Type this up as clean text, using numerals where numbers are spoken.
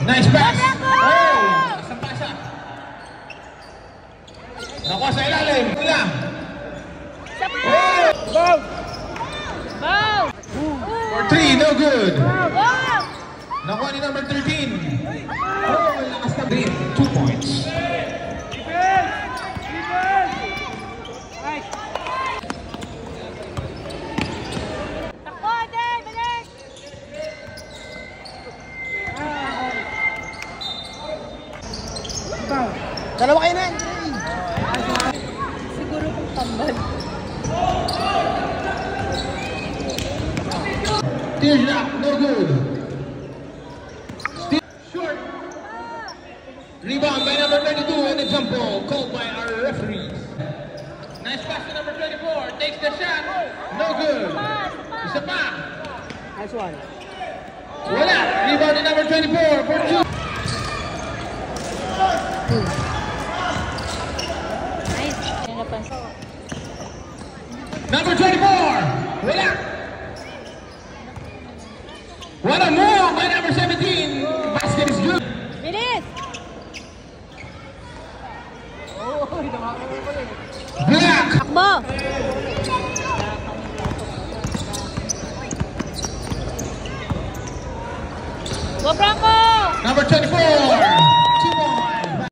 Nice pass! Oh! Isang pasa. Nakuha sa ilalim. Wala. Oh! Bow! Bow! For 3, no good. Nakuha ni number 13. Oh, lakas na bit. 2 points. Dalawa kayo na. Siguro kung tambal. Steers up, no good. Short. Rebound by number 22 and a jump ball called by our referees. Nice pass to number 24. Takes the shot. No good. Isa pa. Nice one. Wala. Rebound to number 24 for 2. Number 24! Wala! What a move by number 17! Basket is good! Bilis! Black! Takbo! Go, Franco!